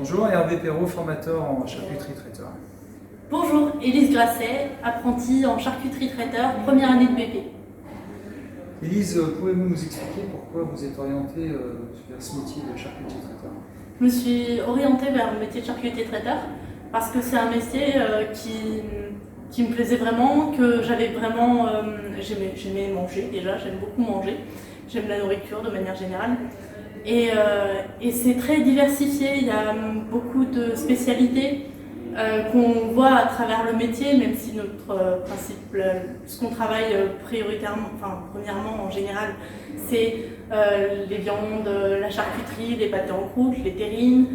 Bonjour, Hervé Perrault, formateur en charcuterie traiteur. Bonjour, Élise Grasset, apprentie en charcuterie traiteur, première année de BP. Élise, pouvez-vous nous expliquer pourquoi vous êtes orientée vers ce métier de charcutier traiteur? Je me suis orientée vers le métier de charcutier traiteur parce que c'est un métier qui me plaisait vraiment, que j'avais vraiment... j'aimais manger déjà, j'aime beaucoup manger, j'aime la nourriture de manière générale. Et c'est très diversifié, il y a beaucoup de spécialités qu'on voit à travers le métier, même si notre principe, ce qu'on travaille premièrement en général, c'est les viandes, la charcuterie, les pâtés en croûte, les terrines,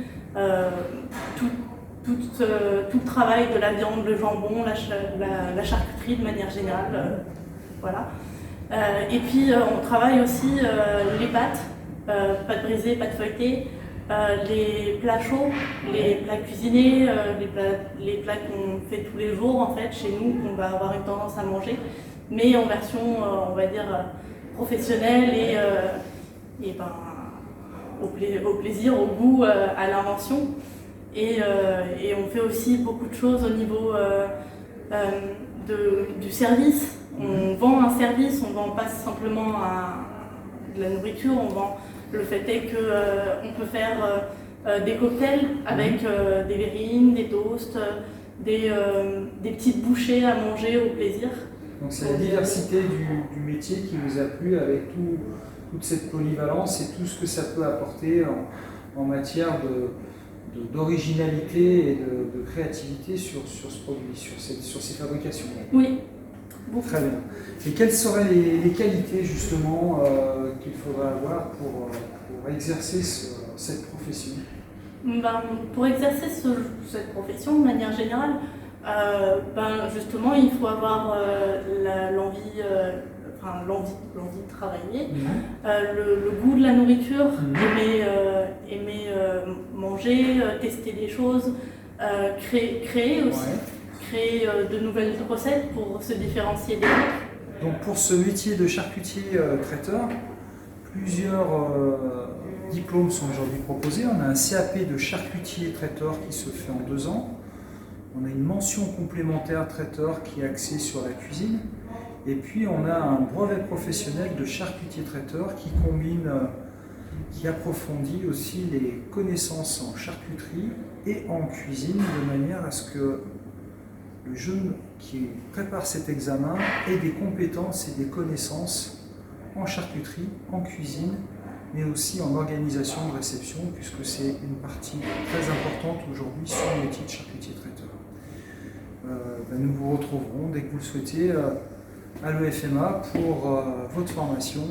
tout le travail de la viande, le jambon, la charcuterie de manière générale. Voilà. Et puis on travaille aussi les pâtes. Pâtes brisées, pâtes feuilletées, les plats chauds, les plats cuisinés, les plats qu'on fait tous les jours en fait chez nous, qu'on va avoir une tendance à manger, mais en version on va dire professionnelle et au plaisir, au goût, à l'invention. Et on fait aussi beaucoup de choses au niveau du service. On vend un service, on ne vend pas simplement de la nourriture, on vend. Le fait est qu'on peut faire des cocktails avec des verrines, des toasts, des petites bouchées à manger au plaisir. Donc c'est la diversité du métier qui vous a plu avec toute cette polyvalence et tout ce que ça peut apporter en matière d'originalité et de créativité sur ce produit, sur ces fabrications. Oui. Très bien. Et quelles seraient les qualités justement qu'il faudrait avoir pour exercer cette profession? Pour exercer cette profession de manière générale, justement il faut avoir l'envie de travailler, le goût de la nourriture, aimer manger, tester des choses, créer aussi. Ouais. Créer de nouvelles recettes pour se différencier des autres. Donc pour ce métier de charcutier traiteur, plusieurs diplômes sont aujourd'hui proposés. On a un CAP de charcutier traiteur qui se fait en 2 ans. On a une mention complémentaire traiteur qui est axée sur la cuisine. Et puis on a un brevet professionnel de charcutier traiteur qui combine, qui approfondit aussi les connaissances en charcuterie et en cuisine de manière à ce que le jeune qui prépare cet examen ait des compétences et des connaissances en charcuterie, en cuisine, mais aussi en organisation de réception, puisque c'est une partie très importante aujourd'hui sur le métier de charcutier traiteur. Nous vous retrouverons dès que vous le souhaitez à l'EFMA pour votre formation,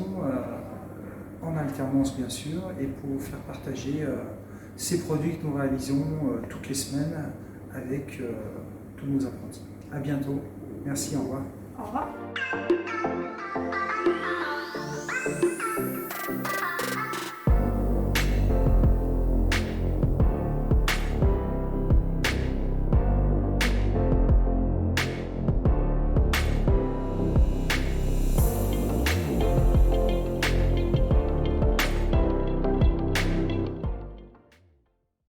en alternance bien sûr, et pour vous faire partager ces produits que nous réalisons toutes les semaines avec tous nos apprentis. À bientôt. Merci, au revoir. Au revoir.